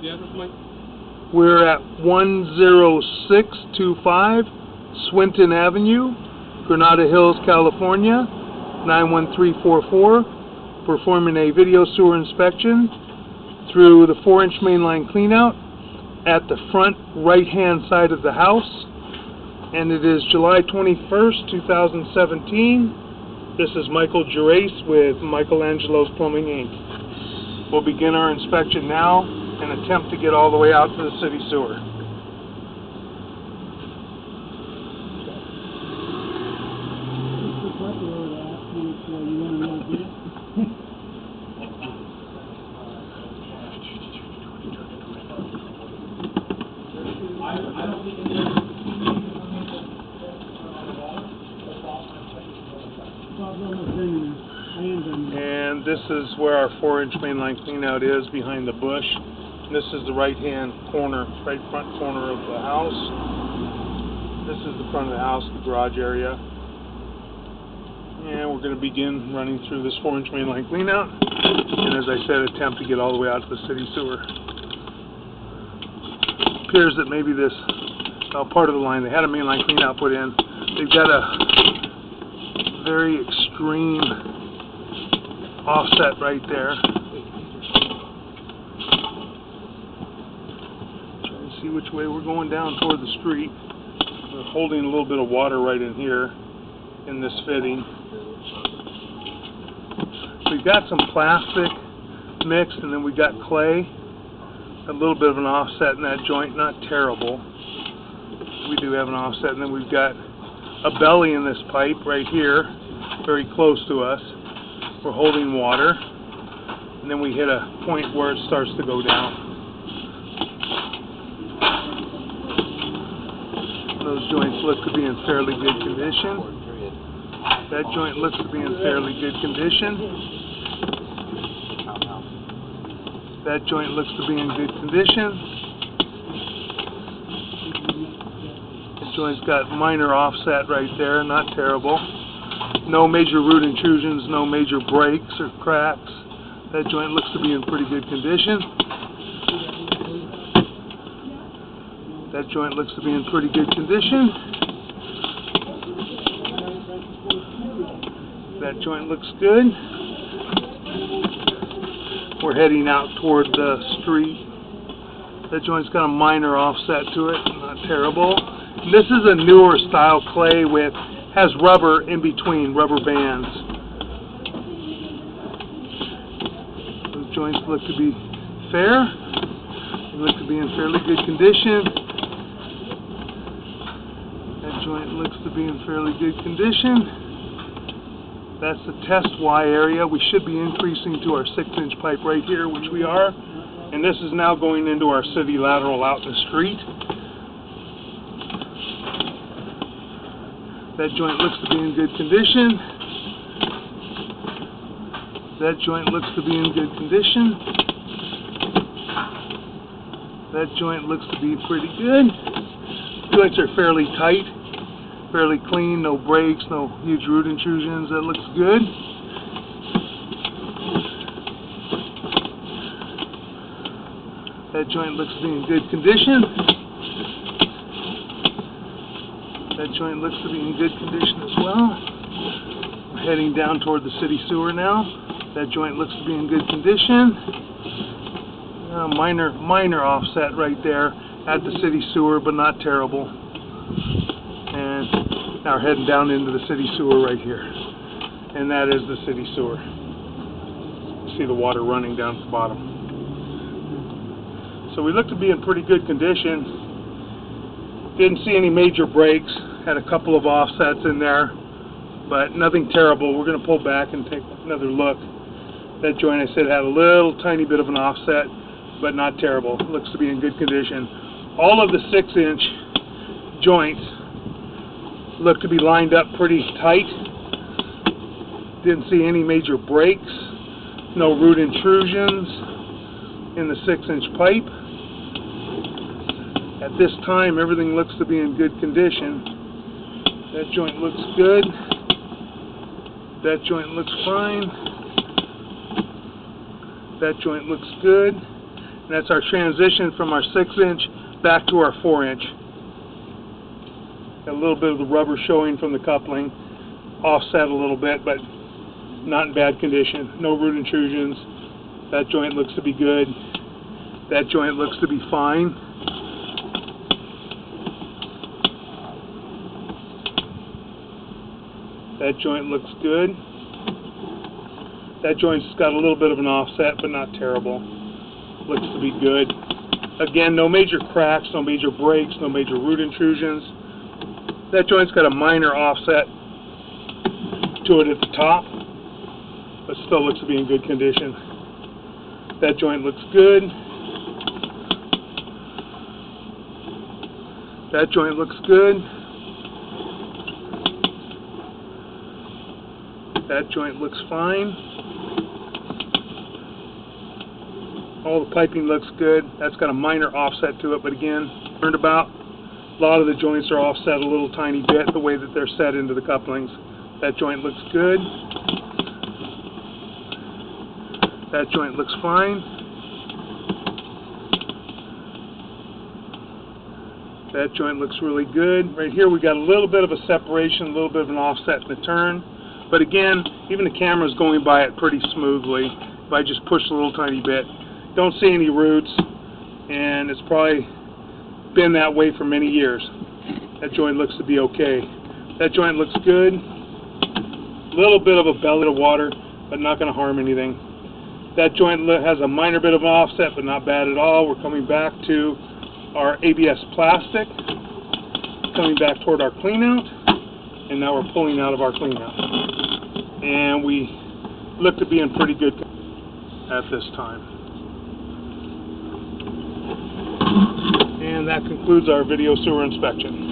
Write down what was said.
the address, Mike? We're at 10625 Swinton Avenue, Granada Hills, California, 91344, performing a video sewer inspection through the 4-inch mainline cleanout at the front right-hand side of the house. And it is July 21st, 2017. This is Michael Gerace with Michelangelo's Plumbing, Inc. We'll begin our inspection now and attempt to get all the way out to the city sewer. And this is where our 4-inch mainline cleanout is, behind the bush. And this is the right-hand corner, right front corner of the house. This is the front of the house, the garage area. And we're going to begin running through this 4-inch mainline cleanout. And as I said, attempt to get all the way out to the city sewer. It appears that maybe this part of the line, they had a mainline cleanout put in. They've got a very extreme offset right there. Trying to see which way we're going down toward the street. We're holding a little bit of water right in here in this fitting. We've got some plastic mixed, and then we got clay. A little bit of an offset in that joint, not terrible. We do have an offset, and then we've got a belly in this pipe right here, very close to us. We're holding water, and then we hit a point where it starts to go down. Those joints look to be in fairly good condition. That joint looks to be in fairly good condition. That joint looks to be in good condition. This joint's got minor offset right there, not terrible. No major root intrusions, no major breaks or cracks. That joint looks to be in pretty good condition. That joint looks to be in pretty good condition. That joint looks good. We're heading out toward the street. That joint's got a minor offset to it, not terrible. And this is a newer style clay with has rubber in between, rubber bands. Those joints look to be fair. They look to be in fairly good condition. That joint looks to be in fairly good condition. That's the test Y area. We should be increasing to our 6-inch pipe right here, which we are. And this is now going into our city lateral out in the street. That joint looks to be in good condition. That joint looks to be in good condition. That joint looks to be pretty good. Joints are fairly tight, fairly clean, no breaks, no huge root intrusions. That looks good. That joint looks to be in good condition. That joint looks to be in good condition as well. We're heading down toward the city sewer now. That joint looks to be in good condition. Minor offset right there at the city sewer, but not terrible. And now we're heading down into the city sewer right here. And that is the city sewer. You see the water running down at the bottom. So we look to be in pretty good condition. Didn't see any major breaks. Had a couple of offsets in there, but nothing terrible. We're going to pull back and take another look. That joint, I said, had a little tiny bit of an offset, but not terrible. Looks to be in good condition. All of the 6-inch joints look to be lined up pretty tight. Didn't see any major breaks. No root intrusions in the 6-inch pipe. At this time, everything looks to be in good condition. That joint looks good. That joint looks fine. That joint looks good. And that's our transition from our 6-inch back to our 4-inch. Got a little bit of the rubber showing from the coupling, offset a little bit, but not in bad condition. No root intrusions. That joint looks to be good. That joint looks to be fine. That joint looks good. That joint's got a little bit of an offset, but not terrible. Looks to be good. Again, no major cracks, no major breaks, no major root intrusions. That joint's got a minor offset to it at the top, but still looks to be in good condition. That joint looks good. That joint looks good. That joint looks fine. All the piping looks good. That's got a minor offset to it, but again, learned about, a lot of the joints are offset a little tiny bit the way that they're set into the couplings. That joint looks good. That joint looks fine. That joint looks really good. Right here we got a little bit of a separation, a little bit of an offset in the turn. But again, even the camera's going by it pretty smoothly. If I just push a little tiny bit. Don't see any roots, and it's probably been that way for many years. That joint looks to be okay. That joint looks good. A little bit of a belly to water, but not going to harm anything. That joint has a minor bit of an offset, but not bad at all. We're coming back to our ABS plastic, coming back toward our cleanout, and now we're pulling out of our cleanout. And we look to be in pretty good at this time. And that concludes our video sewer inspection.